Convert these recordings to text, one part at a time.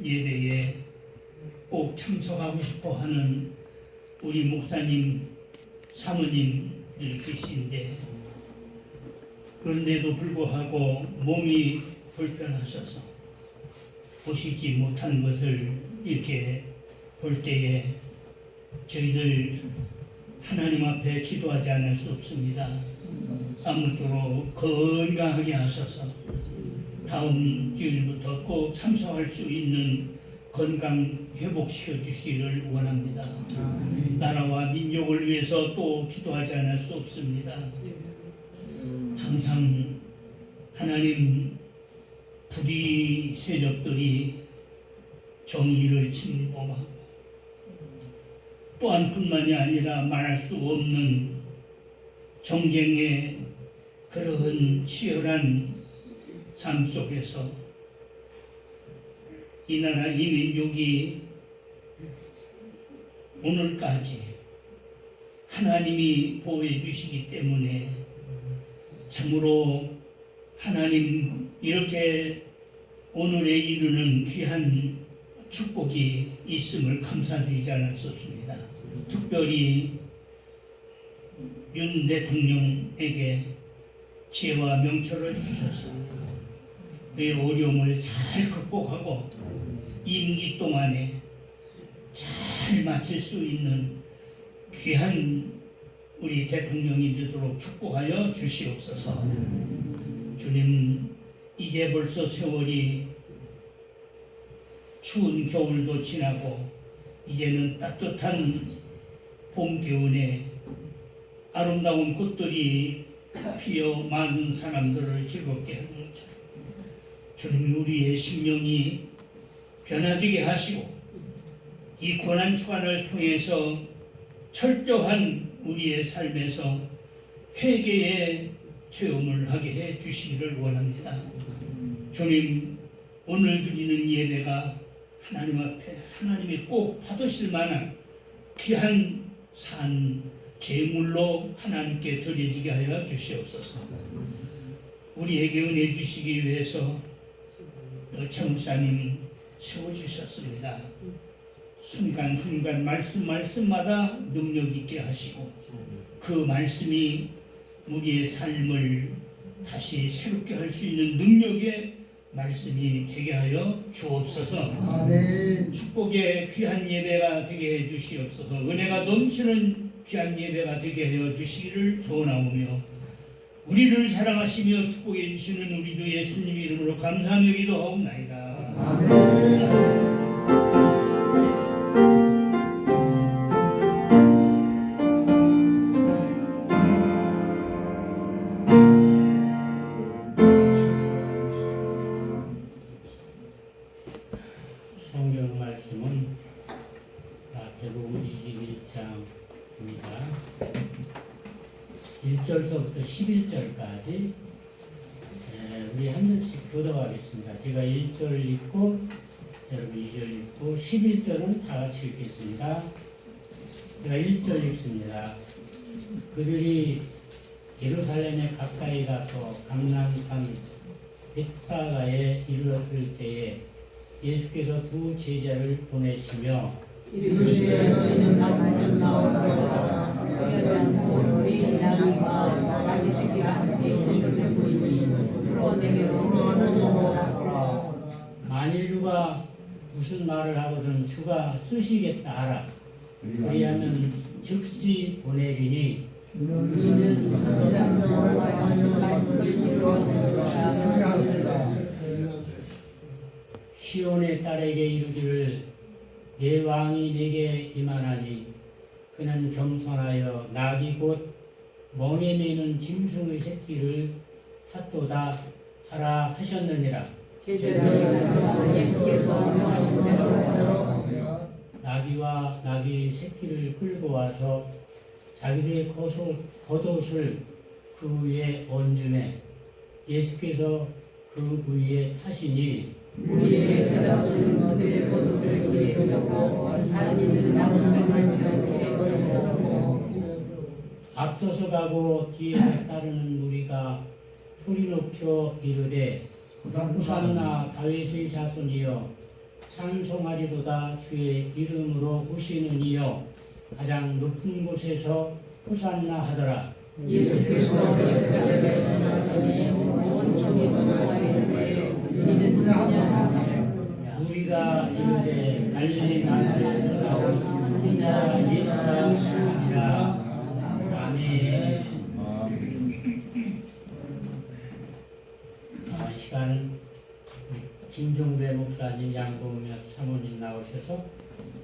예배에 꼭 참석하고 싶어 하는 우리 목사님, 사모님들이 계신데, 그런데도 불구하고 몸이 불편하셔서 오시지 못한 것을 이렇게 볼 때에 저희들 하나님 앞에 기도하지 않을 수 없습니다. 아무쪼록 건강하게 하셔서 다음 주일부터 꼭 참석할 수 있는 건강 회복시켜 주시기를 원합니다. 나라와 민족을 위해서 또 기도하지 않을 수 없습니다. 항상 하나님 불의 세력들이 정의를 침범하고 또한 뿐만이 아니라 말할 수 없는 정쟁의 그러한 치열한 삶 속에서 이 나라 이 민족이 오늘까지 하나님이 보호해 주시기 때문에 참으로 하나님 이렇게 오늘에 이르는 귀한 축복이 있음을 감사드리지 않을 수 없습니다. 특별히 윤 대통령에게 지혜와 명철을 주셔서 그의 어려움을 잘 극복하고 임기 동안에 잘 마칠 수 있는 귀한 우리 대통령이 되도록 축복하여 주시옵소서. 주님, 이제 벌써 세월이 추운 겨울도 지나고 이제는 따뜻한 봄 기운에 아름다운 꽃들이 피어 많은 사람들을 즐겁게 하는 것처럼 주님, 우리의 심령이 변화되게 하시고 이 고난 주간을 통해서 철저한 우리의 삶에서 회개의 체험을 하게 해 주시기를 원합니다. 주님, 오늘 드리는 예배가 하나님 앞에 하나님이 꼭 받으실 만한 귀한 산 제물로 하나님께 드려지게 하여 주시옵소서. 우리에게 은혜 주시기 위해서 최 목사님 세워주셨습니다. 순간순간 말씀마다 능력 있게 하시고 그 말씀이 우리의 삶을 다시 새롭게 할 수 있는 능력의 말씀이 되게 하여 주옵소서. 아멘. 축복의 귀한 예배가 되게 해 주시옵소서. 은혜가 넘치는 귀한 예배가 되게 하여 주시기를 소원하오며 우리를 사랑하시며 축복해 주시는 우리 주 예수님 이름으로 감사하며 기도하옵나이다. 아멘. 성경 말씀은 마태복음 21장입니다. 1절서부터 11절까지 우리 한 절씩 교독하겠습니다. 제가 1절 읽고 여러분 2절 읽고 11절은 다 같이 읽겠습니다. 제가 1절 읽습니다. 그들이 예루살렘에 가까이 가서 감람산 벳바가에 이르렀을 때에 예수께서 두 제자를 보내시며 이르시되 너희는 나중에 나오라 그러지 않고 너희 나귀와 나귀 새끼가 함께 있는 것을 보이니 풀어 내게로 오라. 만일 누가 무슨 말을 하거든 주가 쓰시겠다 하라. 그리하면 즉시 보내리니 너희는 선지자를 여호와의 하신 말씀을 이루었느니라. 시온의 딸에게 이르기를 내 왕이 내게 임하나니 그는 겸손하여 나귀 곧 멍에 매는 짐승의 새끼를 샀도다 하라 하셨느니라. 제자들에게서 예수께서 명하신 대로 나귀와 나귀 새끼를 끌고 와서 자기들의 겉옷을 그 위에 얹음에 예수께서 그 위에 타시니 우리의 대답은 그들의 겉옷을 길에 펴고 다른 이들은 나무를 길에 펴고 앞서서 가고 뒤에서 따르는 무리가 소리 높여 이르되 호산나 다윗의 자손이여 찬송하리로다 주의 이름으로 오시는 이여 가장 높은 곳에서 호산나 하더라. 예수께서 예루살렘에 원성에서 살아있는데 우리는 그냥 우리가 이르되 갈릴리 나사렛에서 나온 선지자 예수가 아니라. 아멘. 이 시간은 김종배 목사님, 양봉며 사모님 나오셔서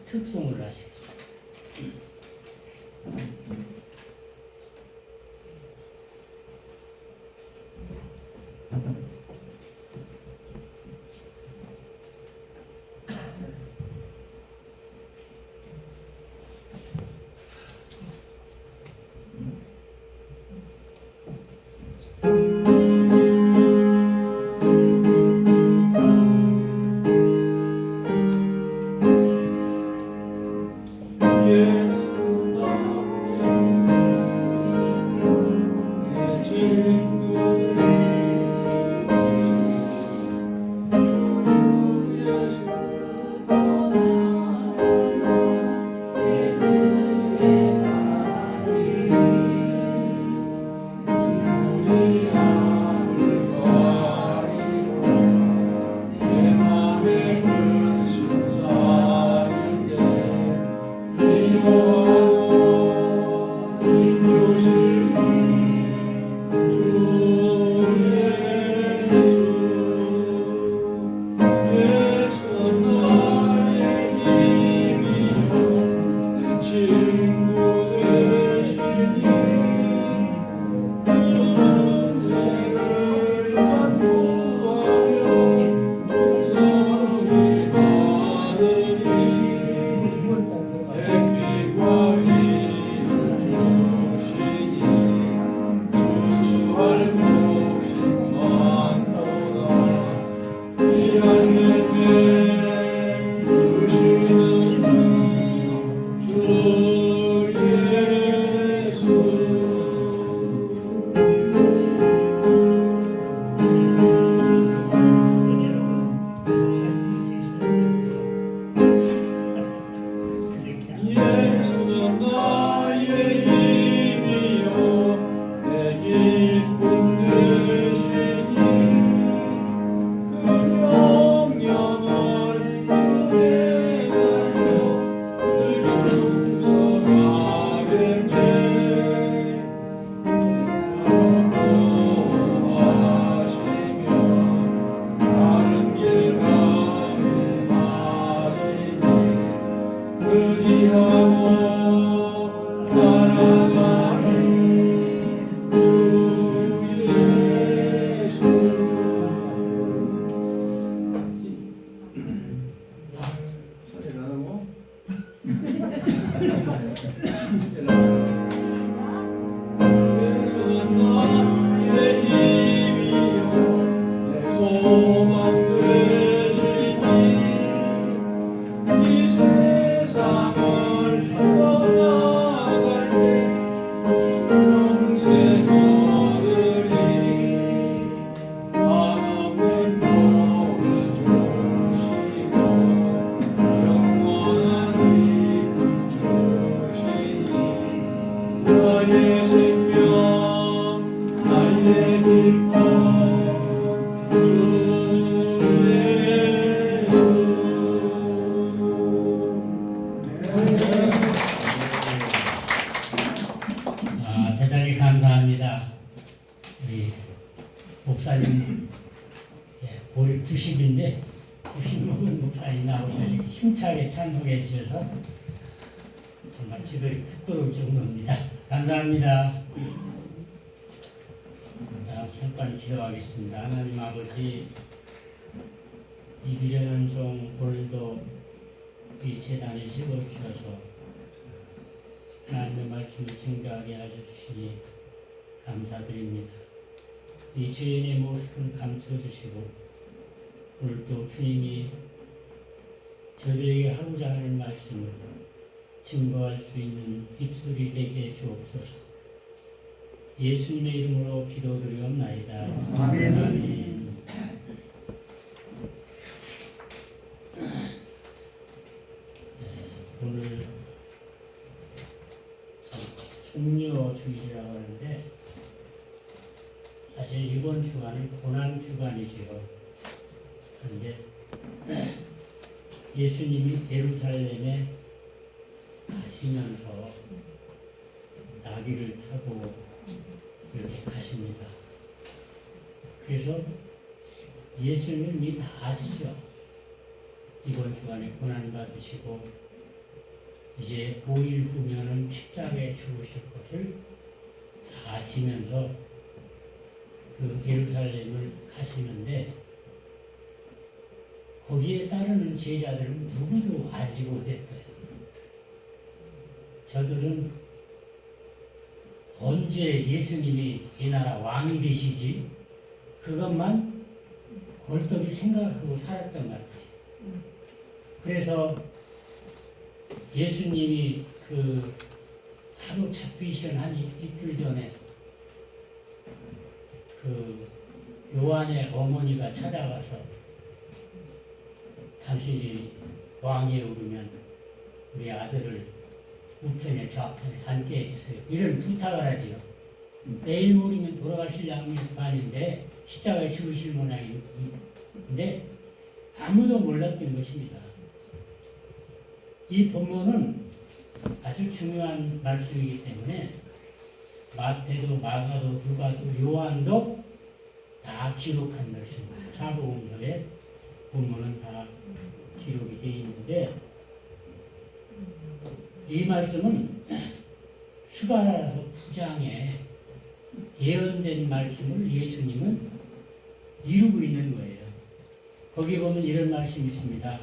특송을 하시겠습니다. 대단히 감사합니다. 우리 목사님, 올해 90인데 90 먹은 목사님 나오셔서 힘차게 찬송해 주셔서 정말 기도이 부끄러울 정도입니다. 감사합니다. 잠깐 기도하겠습니다. 하나님 아버지, 이 미련한 종 오늘도 이 재단에 세워주셔서 하나님의 말씀을 증거하게 하셔주시니 감사드립니다. 이 죄인의 모습을 감춰주시고 오늘도 주님이 저들에게 하고자 하는 말씀을 증거할 수 있는 입술이 되게 주옵소서. 예수님의 이름으로 기도드리옵나이다. 아멘. 아멘. 금요주일이라고 하는데 사실 이번 주간은 고난 주간이지요. 그런데 예수님이 예루살렘에 가시면서 나귀를 타고 이렇게 가십니다. 그래서 예수님이 다 아시죠. 이번 주간에 고난 받으시고 이제 5일 후면은 십자가에 죽으실 것을 다 아시면서 그 예루살렘을 가시는데 거기에 따르는 제자들은 누구도 알지 못했어요. 저들은 언제 예수님이 이 나라 왕이 되시지? 그것만 골똘히 생각하고 살았던 것 같아요. 그래서 예수님이 그 하루 잡히신 한 이틀 전에 그 요한의 어머니가 찾아가서 당신이 왕에 오르면 우리 아들을 우편에 좌편에 앉게 해주세요. 이런 부탁을 하지요. 내일 모레면 돌아가실 양반인데 십자가에 죽으실 모양인데 아무도 몰랐던 것입니다. 이 본문은 아주 중요한 말씀이기 때문에 마태도 마가도 누가도 요한도 다 기록한 말씀입니다. 사복음서에 본문은 다 기록이 되어 있는데 이 말씀은 스가랴서 9장에 예언된 말씀을 예수님은 이루고 있는 거예요. 거기 보면 이런 말씀이 있습니다.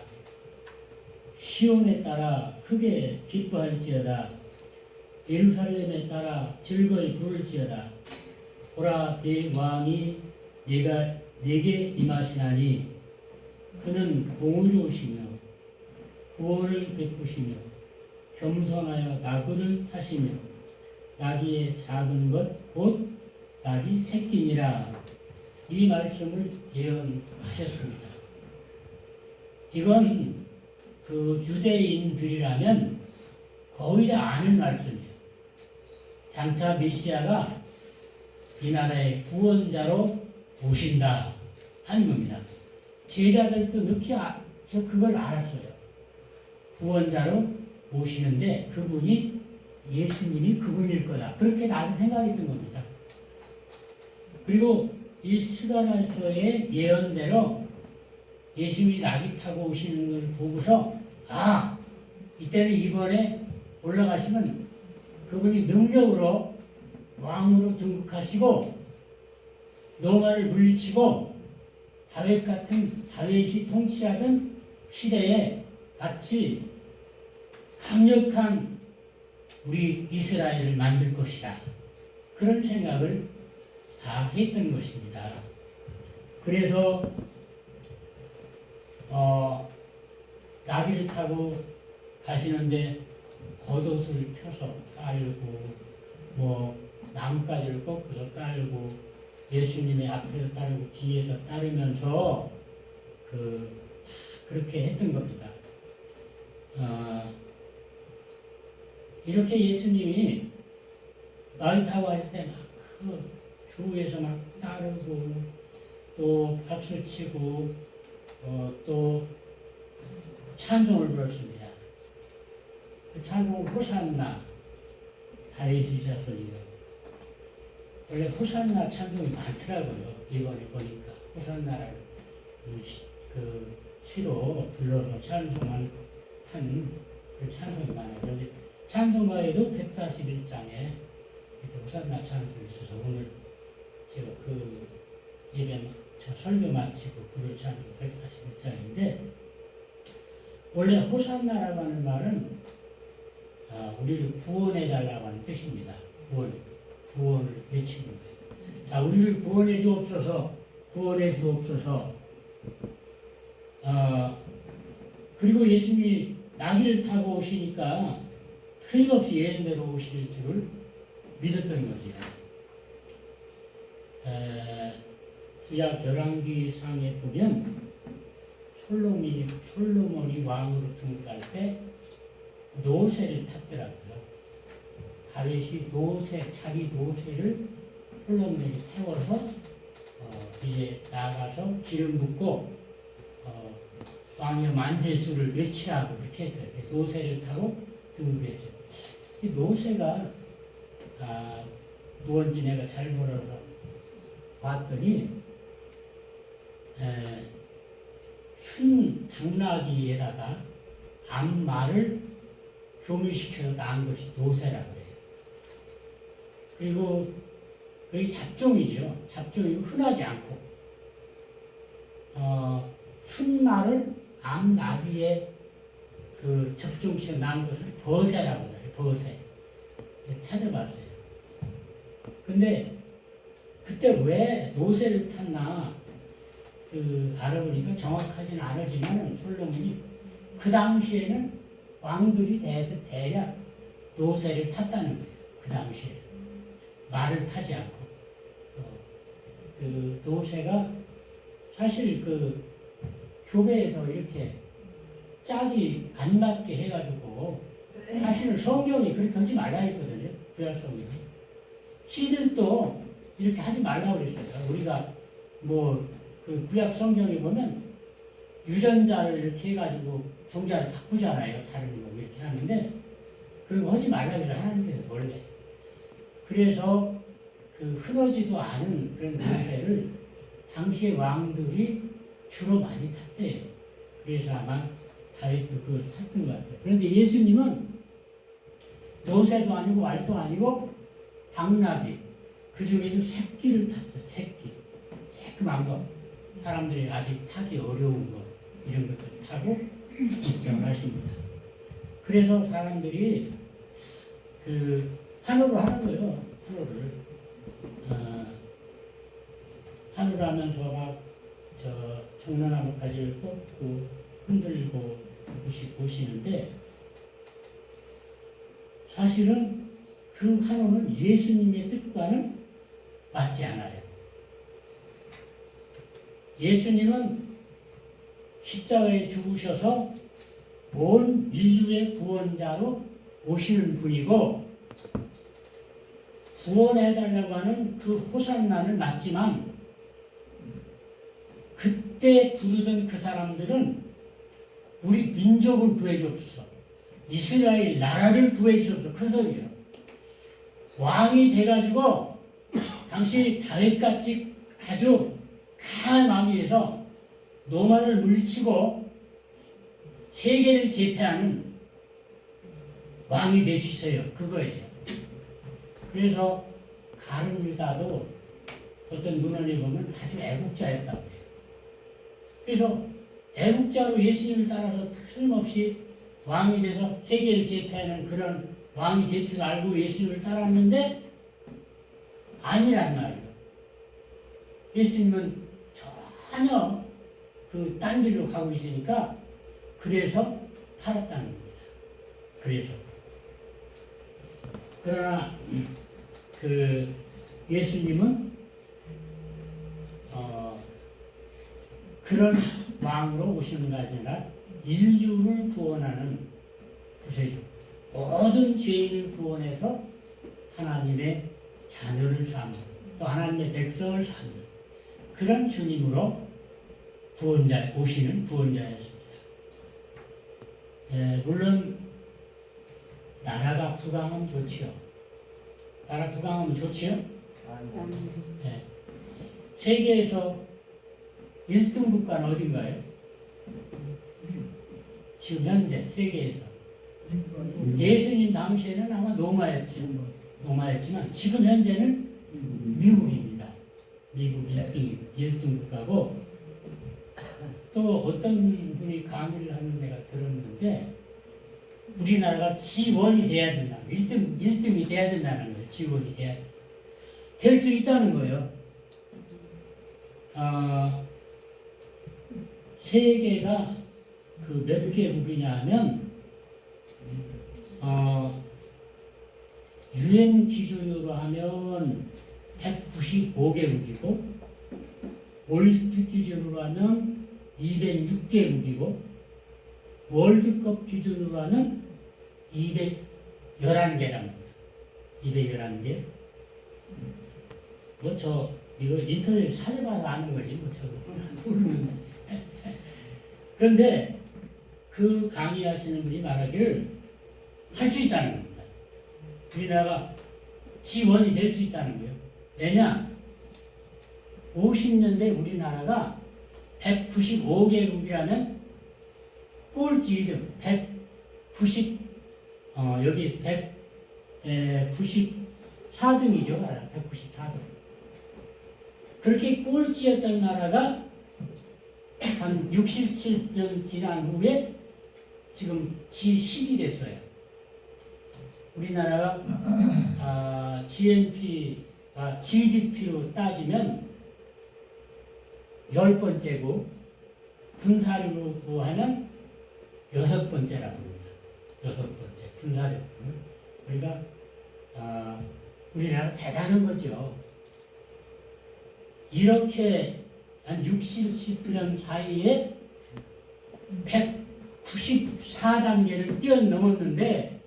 시온에 따라 크게 기뻐할지어다. 예루살렘에 따라 즐거이 부를지어다. 보라 내 왕이 내게 임하시나니 그는 공의로우시며 구원을 베푸시며 겸손하여 나귀를 타시며 나귀의 작은 것 곧 나귀 새끼니라. 이 말씀을 예언하셨습니다. 이건 그 유대인들이라면 거의 다 아는 말씀이에요. 장차 메시아가 이 나라의 구원자로 오신다 하는 겁니다. 제자들도 늦게 그걸 알았어요. 구원자로 오시는데 그분이 예수님이 그분일 거다. 그렇게 나도 생각이 든 겁니다. 그리고 이 스가랴서의 예언대로 예수님이 나귀 타고 오시는 걸 보고서 이때는 이번에 올라가시면 그분이 능력으로 왕으로 등극하시고 로마를 물리치고 다윗이 통치하던 시대에 같이 강력한 우리 이스라엘을 만들 것이다. 그런 생각을 다 했던 것입니다. 그래서 나귀를 타고 가시는데 겉옷을 펴서 깔고 나뭇가지를 꺾어서 깔고 예수님의 앞에서 따르고 뒤에서 따르면서 그렇게 했던 겁니다. 이렇게 예수님이 나귀 타고 할 때 막 주위에서 막 따르고 또 박수치고 또 찬송을 불렀습니다. 그 찬송을 호산나 다윗의 자손이요. 원래 호산나 찬송이 많더라고요. 이번에 보니까 호산나라는 그 시로 불러서 찬송한 그 찬송이 많아요. 그런데 찬송가에도 141장에 호산나 찬송이 있어서 오늘 제가 그 예배 설교 마치고 부를 찬송 141장인데 원래 호산나라고 하는 말은 우리를 구원해 달라고 하는 뜻입니다. 구원을 외치는 거예요. 자, 우리를 구원해 주옵소서, 구원해 주옵소서. 그리고 예수님이 나귀를 타고 오시니까 틀림없이 예언대로 오실 줄을 믿었던 거지요. 구약 열왕기상에 보면 솔로몬이 왕으로 등극할 때 노새를 탔더라고요. 다윗이 자기 노새를 솔로몬에게 태워서 이제 나가서 기름 붓고 왕의 만세수를 외치라고 그렇게 했어요. 노새를 타고 등극했어요. 이 노새가 무언지 내가 잘 몰라서 봤더니 순 당나귀에다가 암말을 교미시켜서 낳은 것이 노새라고 해요. 그리고 그게 잡종이죠. 잡종이고 흔하지 않고 순말을 암나귀에 그 접종시켜 낳은 것을 버새라고 해요. 버새. 찾아봤어요. 근데 그때 왜 노새를 탔나 알아보니까 정확하지는 않았지만 솔로몬이 그 당시에는 왕들이 대략 노새를 탔다는 거예요. 그 당시에 말을 타지 않고 그 노새가 사실 그 교배에서 이렇게 짝이 안 맞게 해가지고 사실은 성경이 그렇게 하지 말라 했거든요. 구약 성경이 시들도 이렇게 하지 말라고 그랬어요. 우리가 그 구약 성경에 보면 유전자를 이렇게 해가지고 종자를 바꾸잖아요. 다른 거 이렇게 하는데 그런 거 하지 말라고 해서 하나님께서 원래 그래서 그 흐르지도 않은 그런 노새를 당시의 왕들이 주로 많이 탔대요. 그래서 아마 다윗도 그걸 탔던 것 같아요. 그런데 예수님은 노새도 아니고 말도 아니고 당나귀 그 중에도 새끼를 탔어요. 새끼 쬐끔한 거 사람들이 아직 타기 어려운 거 이런 것들 타고 입장을 하십니다. 그래서 사람들이 그 환호를 하는 거예요. 환호를 하면서 막 종려나무까지를 꽂고 흔들고 보시는데 사실은 그 환호는 예수님의 뜻과는 맞지 않아요. 예수님은 십자가에 죽으셔서 온 인류의 구원자로 오시는 분이고 구원해달라고 하는 그 호산나는 맞지만 그때 부르던 그 사람들은 우리 민족을 구해주옵소서 이스라엘 나라를 구해주옵소서 그 소리예요. 왕이 돼가지고 당시 다윗같이 아주 강한 왕위에서 노마를 물리치고 세계를 제패하는 왕이 되시세요. 그거예요. 그래서 가룟 유다도 어떤 문헌에 보면 아주 애국자였다고 해요. 그래서 애국자로 예수님을 따라서 틀림없이 왕이 돼서 세계를 제패하는 그런 왕이 될 줄 알고 예수님을 따랐는데 아니란 말이에요. 예수님은 전혀 그 딴 길로 가고 있으니까 그래서 팔았다는 겁니다. 그래서 그러나 그 예수님은 그런 왕으로 오시는 것이 아니라 인류를 구원하는 구세주 모든 죄인을 구원해서 하나님의 자녀를 삼는 또 하나님의 백성을 삼는 그런 주님으로 오시는 구원자였습니다. 물론 나라가 부강하면 좋지요. 나라 부강하면 좋지요. 세계에서 1등 국가는 어딘가요? 지금 현재 세계에서 예수님 당시에는 아마 노마였지만 지금 현재는 미국입니다. 미국 1등 국가고 또 어떤 분이 강의를 하는 데가 들었는데 우리나라가 지원이 돼야 된다. 1등이 돼야 된다는 거예요. 지원이 돼야 될 수 있다는 거예요. 세계가 그 몇 개국이냐 하면 유엔 기준으로 하면 195개국이고 올림픽 기준으로 하면 206개국이고 월드컵 기준으로 하면 211개랍니다. 200여라는 게. 뭐 저 이거 인터넷 찾아봐서 아는 거지 뭐 저도 모르는데. 그런데 그 강의하시는 분이 말하기를 할 수 있다는 겁니다. 우리나라가 지원이 될 수 있다는 거예요. 왜냐? 50년대 우리나라가 195개국이라면 꼴찌 1등, 190, 여기 194등이죠. 194등. 그렇게 꼴찌였던 나라가 한 67년 지난 후에 지금 G10이 됐어요. 우리나라가 GDP로 따지면 10번째고 군사력으로 하면 6번째라고 합니다. 6번째 군사력. 우리가 우리나라 대단한 거죠. 이렇게 한 60년 사이에 194단계를 뛰어넘었는데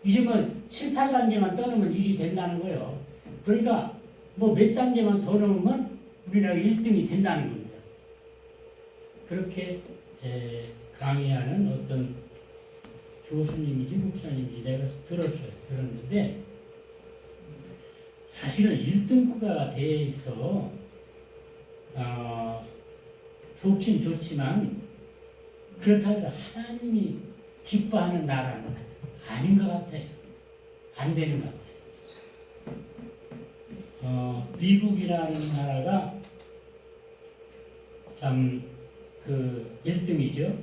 이제 뭐 7, 8단계만 떠넘으면 일이 된다는 거예요. 그러니까 뭐 몇 단계만 더 넘으면 우리나라 1등이 된다는 겁니다. 그렇게 강의하는 어떤 교수님인지 목사님인지 내가 들었는데 사실은 1등 국가가 돼서 좋긴 좋지만 그렇다고 해서 하나님이 기뻐하는 나라는 아닌 것 같아요. 안 되는 것 같아요. 미국이라는 나라가 참 그 1등이죠.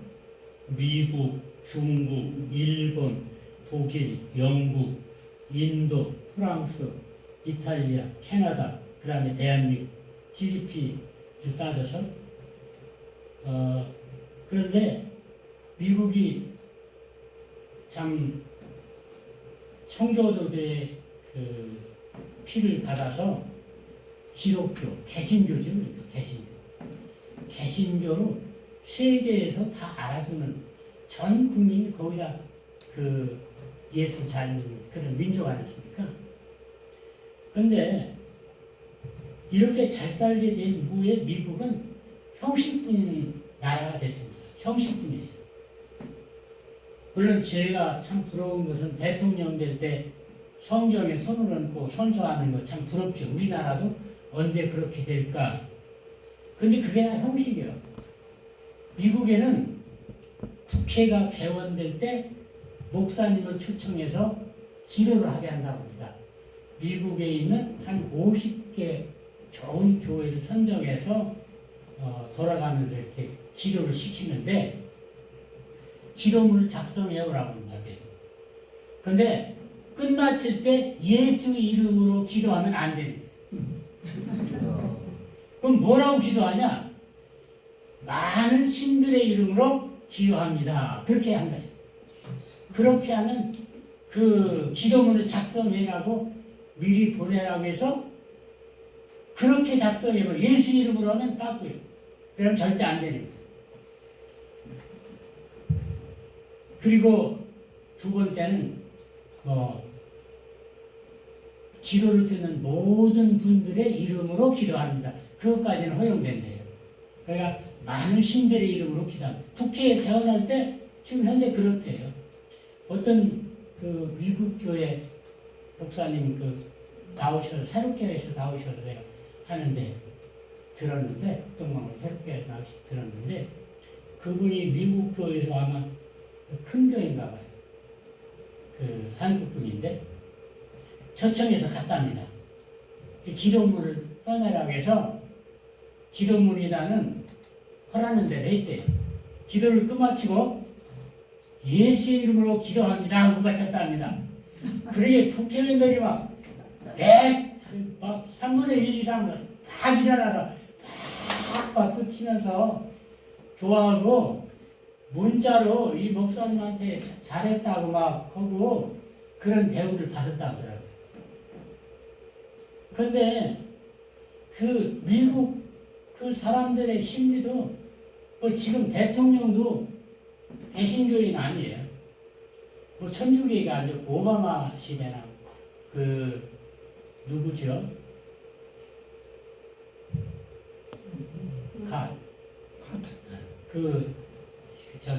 미국, 중국, 일본, 독일, 영국, 인도, 프랑스, 이탈리아, 캐나다, 그 다음에 대한민국 GDP를 따져서 그런데 미국이 참 성교도들의 그 피를 받아서 기독교, 개신교죠. 그러니까 개신교로 세계에서 다 알아주는 전 국민이 거기다 그 예수 잘 믿는 그런 민족 아니었습니까? 그런데 이렇게 잘 살게 된 후에 미국은 형식뿐인 나라가 됐습니다. 형식뿐이에요. 물론 제가 참 부러운 것은 대통령 될 때 성경에 손을 얹고 선서하는 거 참 부럽죠. 우리나라도 언제 그렇게 될까? 근데 그게 다 형식이에요. 미국에는 국회가 개원될 때 목사님을 초청해서 기도를 하게 한다고 합니다. 미국에 있는 한 50개 좋은 교회를 선정해서 돌아가면서 이렇게 기도를 시키는데 기도문을 작성해 오라고 한다고요. 그런데 끝마칠 때 예수 이름으로 기도하면 안 됩니다. 그럼 뭐라고 기도하냐? 많은 신들의 이름으로 기도합니다. 그렇게 한다. 그렇게 하면 그 기도문을 작성해라고 미리 보내라고 해서 그렇게 작성해면 예수 이름으로 하면 빠고요. 그럼 절대 안 되는 거예요. 그리고 두 번째는 기도를 듣는 모든 분들의 이름으로 기도합니다. 그것까지는 허용된대요. 그러니까 많은 신들의 이름으로 기도합니다. 국회에 태어날 때 지금 현재 그렇대요. 어떤 그 미국 교회 목사님 나오셔서 새롭게에서 나오셔서 내가 하는데 들었는데 동방을 새롭게 들었는데 그분이 미국 교회에서 아마 큰 교회인가 봐요. 그 한국 분인데 초청해서 갔답니다. 기도문을 써내라고 해서 기도문이라는 허라는 대로 했대요. 기도를 끝마치고 예수의 이름으로 기도합니다 하고 마쳤답니다. 그러게 국회의원들이 막 3분의 1 이상 막 일어나서 막 박수 치면서 좋아하고 문자로 이 목사님한테 잘했다고 막 하고 그런 대우를 받았다고 하더라고요. 그런데 그 미국 그 사람들의 심리도 지금 대통령도 개신교인 아니에요. 천주교가 아니고 오바마 시대나 그 누구죠? 저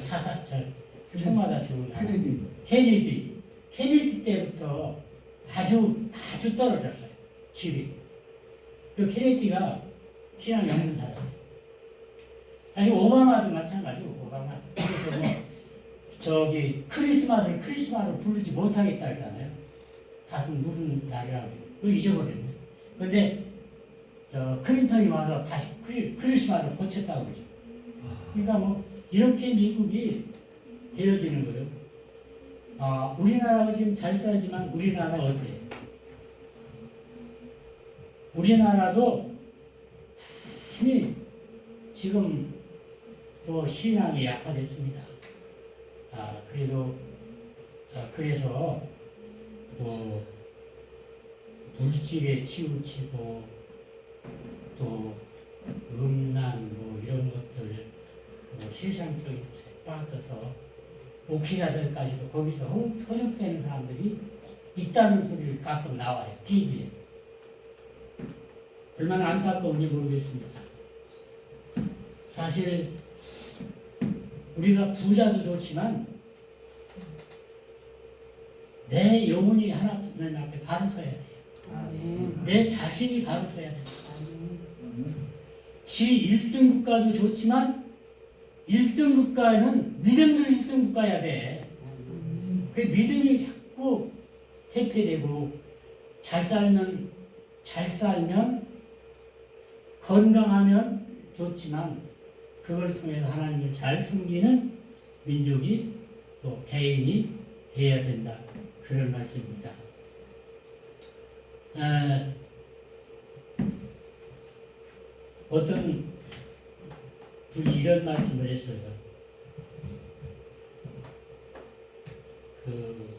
총마다 죽은 사람. 케네디 때부터 아주 떨어졌어요. 질이. 그 케네디가 신앙이 없는 사람이에요. 사실 오바마도 마찬가지고, 오바마. 그래서 저기 크리스마스를 부르지 못하겠다 했잖아요. 다슨 무슨 날이라고. 그거 잊어버렸네. 근데 저 클린턴이 와서 다시 크리스마스를 고쳤다고 그러죠. 그러니까 뭐 이렇게 미국이 되어지는 거예요. 우리나라가 지금 잘 살지만 우리나라가 어때요? 우리나라도 많이 지금 또 신앙이 약화됐습니다. 그래서 또 물질에 치우치고 또 음란 뭐 이런 것들 세상적인 것에 빠져서 목회자들까지도 거기서 허접되는 사람들이 있다는 소리를 가끔 나와요. TV에. 얼마나 안타까운지 모르겠습니다. 사실 우리가 부자도 좋지만 내 영혼이 하나님 앞에 바로 서야 돼요. 내 자신이 바로 서야 돼요. 지 1등 국가도 좋지만 1등 국가에는 믿음도 1등 국가여야 돼. 그 믿음이 자꾸 퇴폐되고 잘 살면 건강하면 좋지만 그걸 통해서 하나님을 잘 섬기는 민족이 또 개인이 되어야 된다. 그런 말씀입니다. 어떤 분이 이런 말씀을 했어요. 그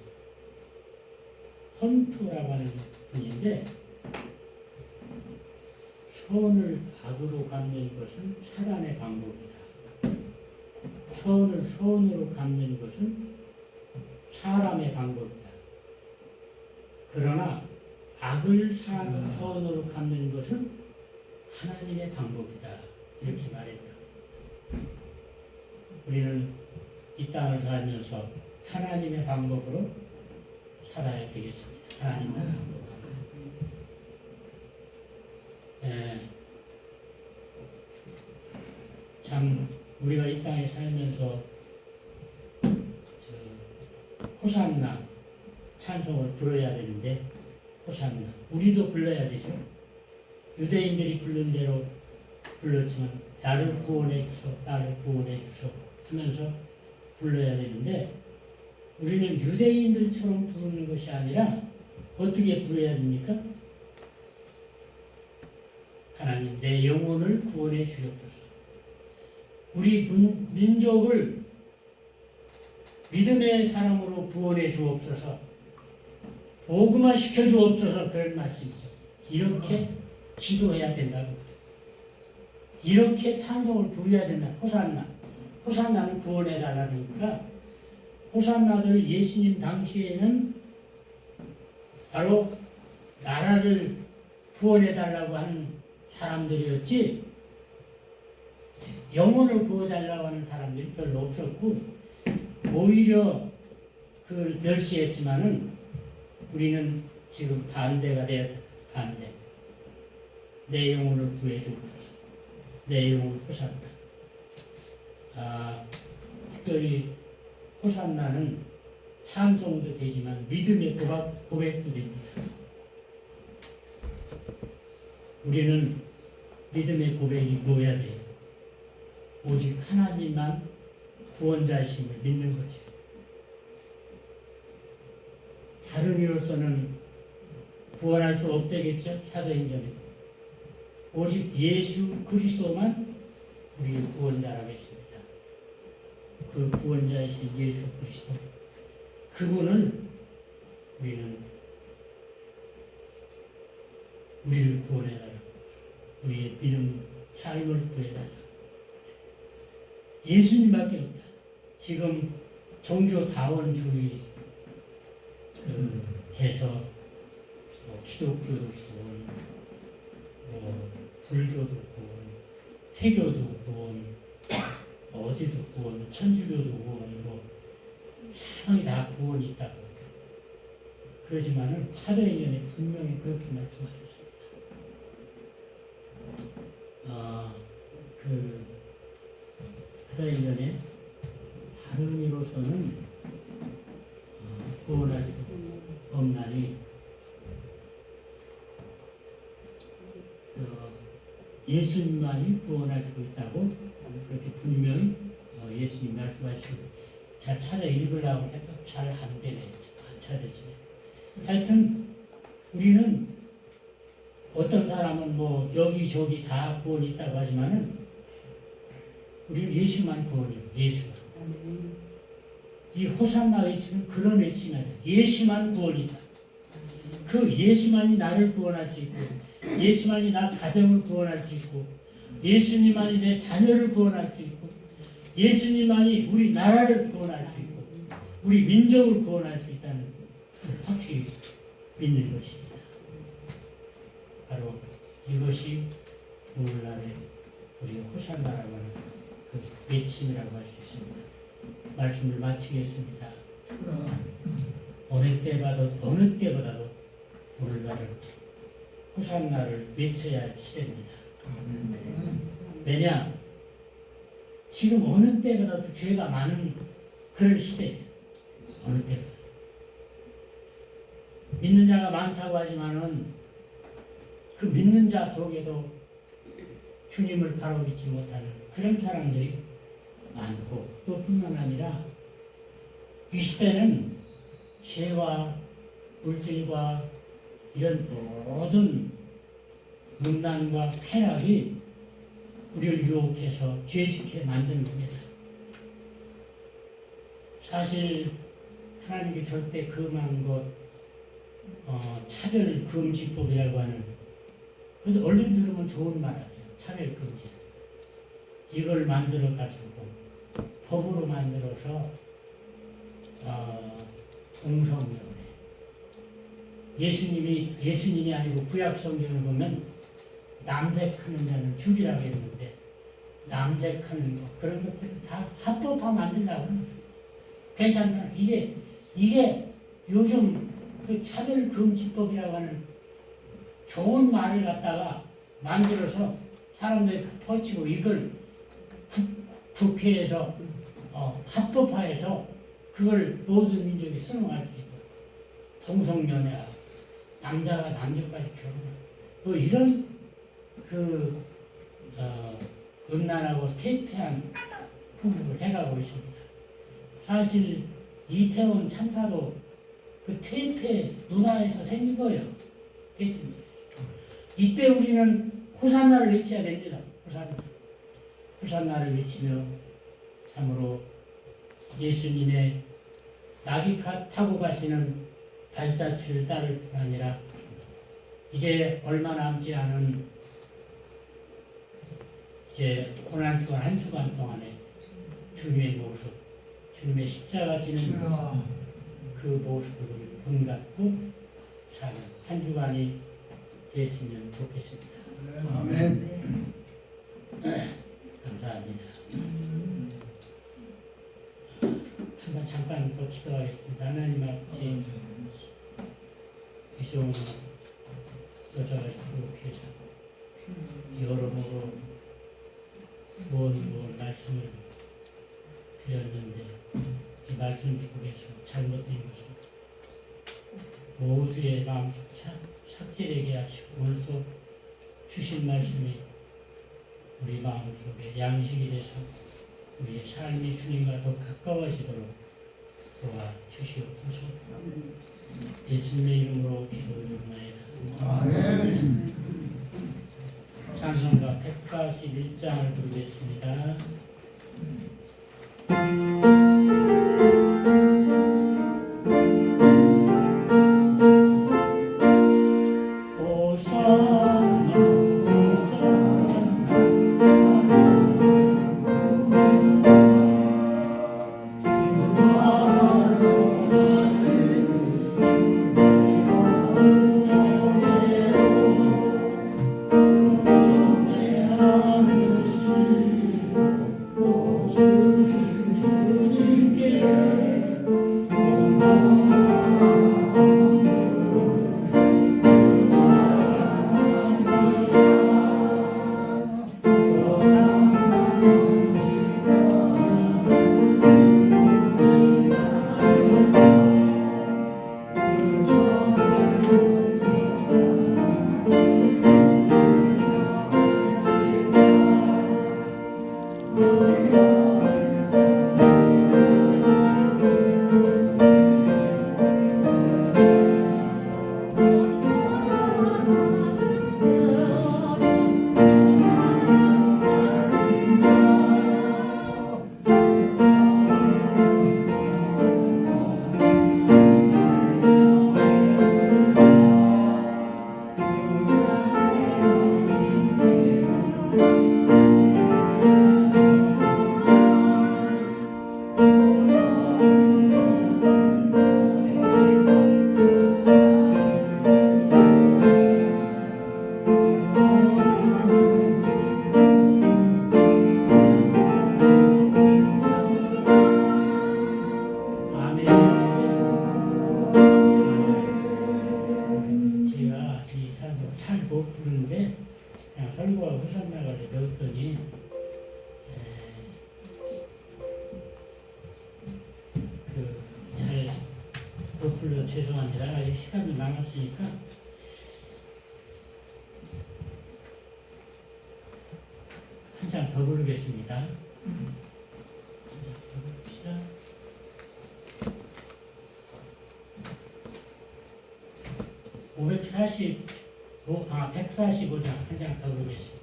헌트라고 하는 분인데 선을 악으로 갚는 것은 사단의 방법이다. 선을 선으로 갚는 것은 사람의 방법이다. 그러나 악을 선으로 갚는 것은 하나님의 방법이다. 이렇게 말했다. 우리는 이 땅을 살면서 하나님의 방법으로 살아야 되겠습니다. 하나님의 방법으로. 참 우리가 이 땅에 살면서 호산나 찬송을 불러야 되는데 호산나 우리도 불러야 되죠. 유대인들이 부른 대로 불렀지만 나를 구원해 주소 나를 구원해 주소 하면서 불러야 되는데 우리는 유대인들처럼 부르는 것이 아니라 어떻게 부르야 됩니까? 하나님 내 영혼을 구원해 주옵소서. 우리 민족을 믿음의 사람으로 구원해 주옵소서. 복음화 시켜 주옵소서. 그런 말씀이죠. 이렇게 기도해야 된다고. 이렇게 찬송을 부려야 된다. 호산나는 구원해 달라는 거니까 호산나들 예수님 당시에는 바로 나라를 구원해 달라고 하는 사람들이었지 영혼을 구해달라고 하는 사람들이 별로 없었고 오히려 그 멸시했지만은 우리는 지금 반대가 돼야 돼. 반대. 내 영혼을 구해주옵소서. 내 영혼을 호산나. 특별히 호산나는 찬송도 되지만 믿음의 고백도 됩니다. 우리는 믿음의 고백이 뭐야 돼요? 오직 하나님만 구원자이심을 믿는 거죠. 다른 이로서는 구원할 수 없다겠죠? 사도행전에. 오직 예수 그리스도만 우리의 구원자라고 했습니다. 그 구원자이신 예수 그리스도. 그분을 우리를 구원해달라. 우리의 믿음, 삶을 구해달라. 예수님밖에 없다. 지금 종교다원주의 해서 뭐 기독교도 구원, 뭐 불교도 구원, 회교도 구원, 어디도 구원, 천주교도 구원, 뭐 사람이 다 구원이 있다고. 그러지만은 사도행전에 분명히 그렇게 말씀하셨습니다. 그 사도행전에 다른 의미로서는 구원할 수 없나니 예수님만이 구원할 수 있다고 그렇게 분명히 예수님 말씀하시고 잘 찾아 읽으려고 해도 잘 안 되네. 안 찾아지네. 하여튼 우리는 어떤 사람은 뭐 여기저기 다 구원이 있다고 하지만은 우리는 예수만 구원이에요. 예수만. 이 호산나 외치는 그런 외치면 예수만 구원이다. 그 예수만이 나를 구원할 수 있고 예수만이 나 가정을 구원할 수 있고 예수님만이 내 자녀를 구원할 수 있고 예수님만이 우리 나라를 구원할 수 있고 우리 민족을 구원할 수 있다는 것을 확실히 믿는 것입니다. 바로 이것이 오늘날의 우리 호산나라고 하는 그 외침이라고 할 수 있습니다. 말씀을 마치겠습니다. 어느 때보다도 오늘날은 호산나를 외쳐야 할 시대입니다. 왜냐? 지금 어느 때보다도 죄가 많은 그런 시대예요. 어느 때보다. 믿는 자가 많다고 하지만은 그 믿는 자 속에도 주님을 바로 믿지 못하는 그런 사람들이 많고 또 뿐만 아니라 이 시대는 죄와 물질과 이런 모든 음란과 쾌락이 우리를 유혹해서 죄짓게 만드는 겁니다. 사실 하나님이 절대 금한 것 차별 금지법이라고 하는 그래서 얼른 들으면 좋은 말 아니에요. 차별 금지. 이걸 만들어 가지고 법으로 만들어서 동성연애. 예수님이 아니고 구약 성경을 보면 남색하는 자는 죽이라고 했는데 남색하는 것 그런 것들을 다 합법화 만들려고 하는 거예요. 괜찮다. 이게 요즘 그 차별금지법이라고 하는 좋은 말을 갖다가 만들어서 사람들이 퍼치고 이걸 국회에서 합법화해서 그걸 모든 민족이 수용할 수 있도록 동성연애와 남자가 남자까지 결혼하고 뭐 이런 그 음란하고 퇴폐한 풍습을 해가고 있습니다. 사실 이태원 참사도 그 퇴폐 문화에서 생긴 거예요. 퇴폐 문화에서. 이때 우리는 호산나를 외쳐야 됩니다. 호산나를 외치며 참으로 예수님의 나귀카 타고 가시는 발자취를 따를 뿐 아니라 이제 얼마 남지 않은 이제 고난주간 한 주간 동안에 주님의 모습, 주님의 십자가 지는 그 모습을 본받고 사는 한 주간이 됐으면 좋겠습니다. 아멘. 감사합니다. 한번 잠깐 더 기도하겠습니다. 하나님 아버지, 이종 여자가 부족해서 여러모로 무언 말씀을 드렸는데 이 말씀 속에서 잘못된 것을 모두의 마음속 삭제되게 하시고 오늘도 주신 말씀이 우리 마음속에 양식이 돼서 우리의 삶이 주님과 더 가까워지도록 도와 주시옵소서. 예수님의 이름으로 기도드리옵나이다. 아멘. 찬송가 141장을 부르겠습니다. 섣불러 죄송합니다. 아직 시간이 남았으니까 한 장 더 부르겠습니다. 한 장 더 부릅시다. (545) 145장 한 장 더 부르겠습니다.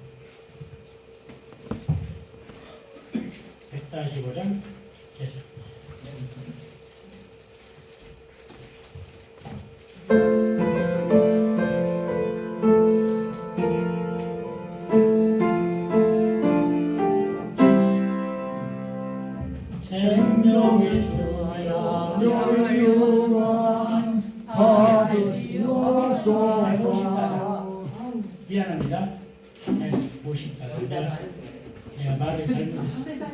145장 계속. 생명의 주여 멸류관 받으시옵소서. 미안합니다. 54장입니다. 내가 말을 잘못했습니다.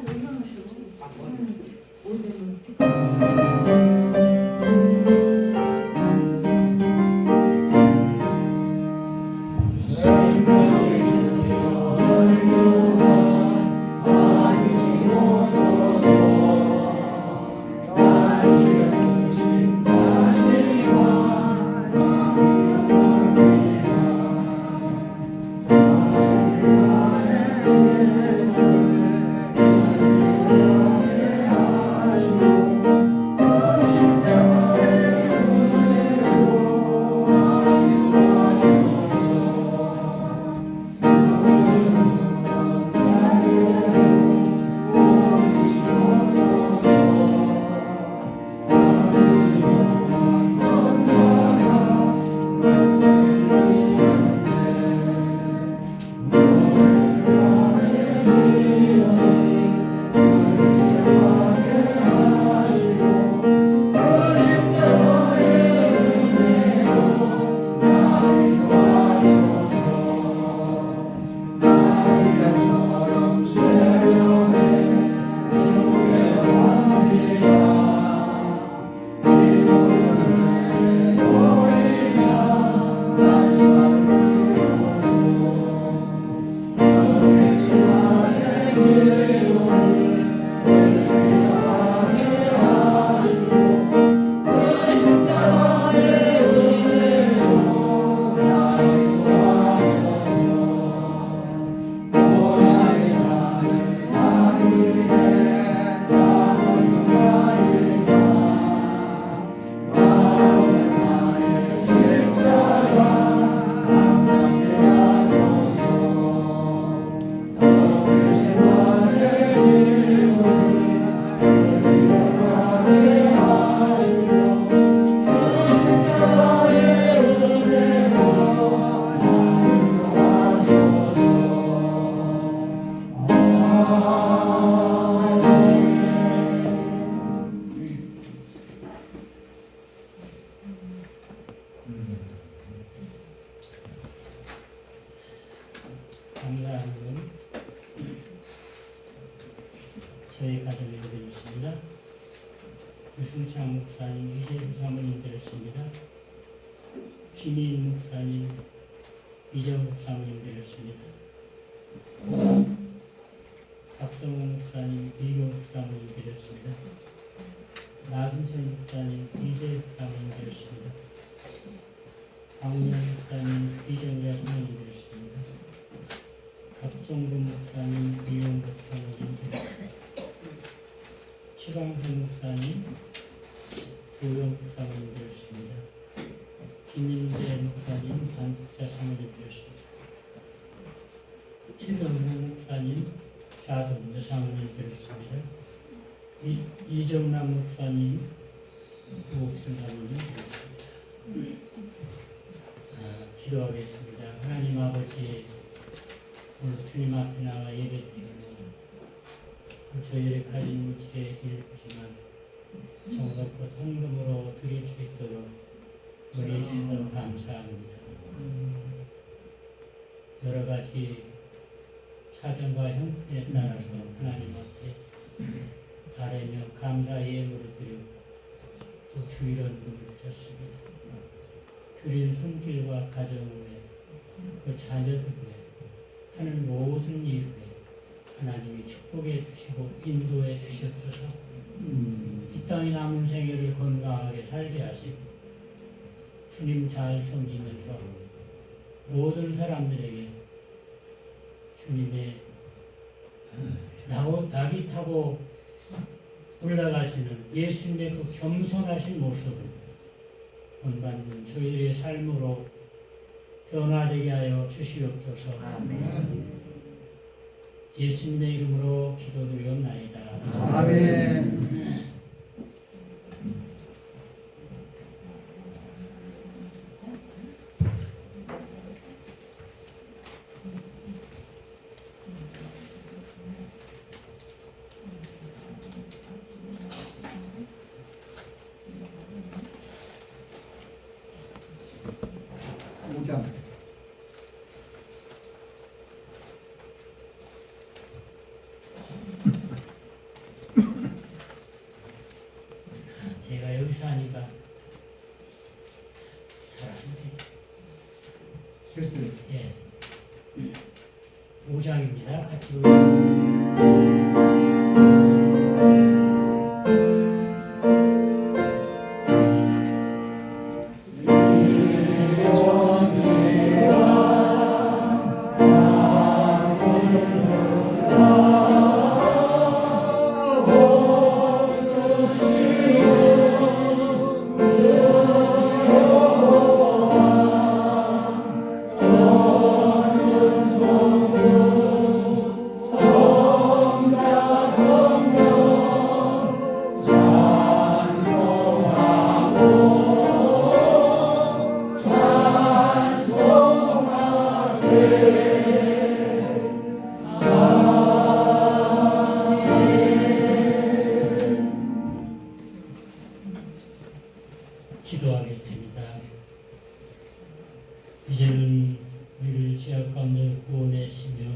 감사합니다. 저희 가족을 드리겠습니다. 유승창 목사님, 이재수 사모님 드렸습니다. 김인 목사님, 이정국 사모님 드렸습니다. 박성호 목사님, 이경국 사모님 드렸습니다. 나순천 목사님, 이재수 사모님 드렸습니다. 박우영 목사님, 이정우야 사모님 드렸습니다. 박종근 목사님, 이용국 사모님 드렸습니다. 최강선 목사님, 조영국 사모님 드렸습니다. 김인재 목사님, 안숙자 사모님 드렸습니다. 최동훈 목사님, 자동 여사모님 드렸습니다. 이정남 목사님, 우옥순 사모님 드렸습니다. 기도하겠습니다. 하나님 아버지, 오늘 주님 앞에 나와 예배드리며 저희의 가진 무지에 일부지만 정성껏 헌금으로 드릴 수 있도록 은혜 주셔서 감사합니다. 여러 가지 사정과 형편에 따라서 하나님 앞에 아뢰며 감사 예물을 드리고 또 주일원금을 드렸습니다. 드린 손길과 가정 후에 그 자녀들 후에 하는 모든 일 후에 하나님이 축복해 주시고 인도해 주셨어서 이 땅의 남은 생애를 건강하게 살게 하시고 주님 잘 섬기면서 모든 사람들에게 주님의 나비 타고 올라가시는 예수님의 그 겸손하신 모습을 본받는 저희들의 삶으로 변화되게 하여 주시옵소서. 예수님의 이름으로 기도드리옵나이다. 아멘. 오장. 제가 여기서 하니까 잘하는데. 됐어요. 예. 5장입니다. 같이 읽어주세요. 기도하겠습니다. 이제는 우리를 죄악 가운데 구원하시며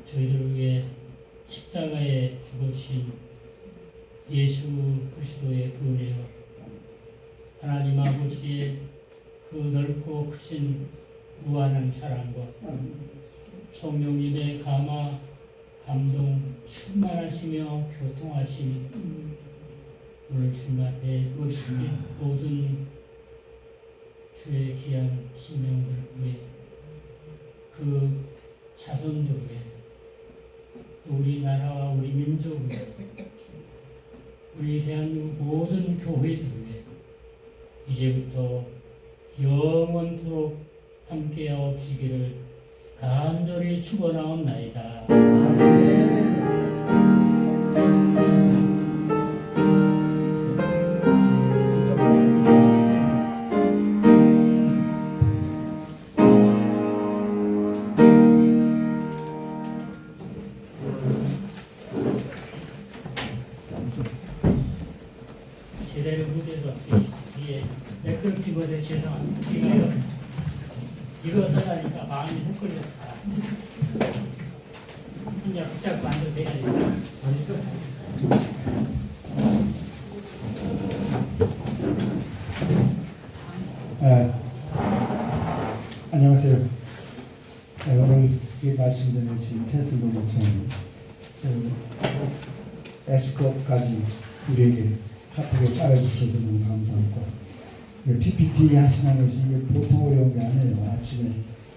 저희들을 위해 십자가에 죽으신 예수 그리스도의 은혜와 하나님 아버지의 그 넓고 크신 무한한 사랑과 성령님의 감화 감동 충만하시며 교통하심이 오늘 주말에 모든 주의 귀한 신명들 위해 그 자손들 위해 또 우리나라와 우리 민족 위해 우리 대한민국 모든 교회들 위해 이제부터 영원토록 함께하옵시기를 간절히 축원하옵나이다. 아멘. 제대로 무대에서 뒤에 댓글 찍어서 죄송합니다. 이거 하다니까 마음이 헷갈렸다. 그냥 붙잡고 앉아도 되니까. 어딨어? 안녕하세요. 오늘 이 말씀드린 지금 테슬로 목사님 에스컵까지 우리에게 카톡에 깔아주셔서 너무 감사하고 PPT 하시는 것이 이게 보통 어려운 게 아니에요. 아침에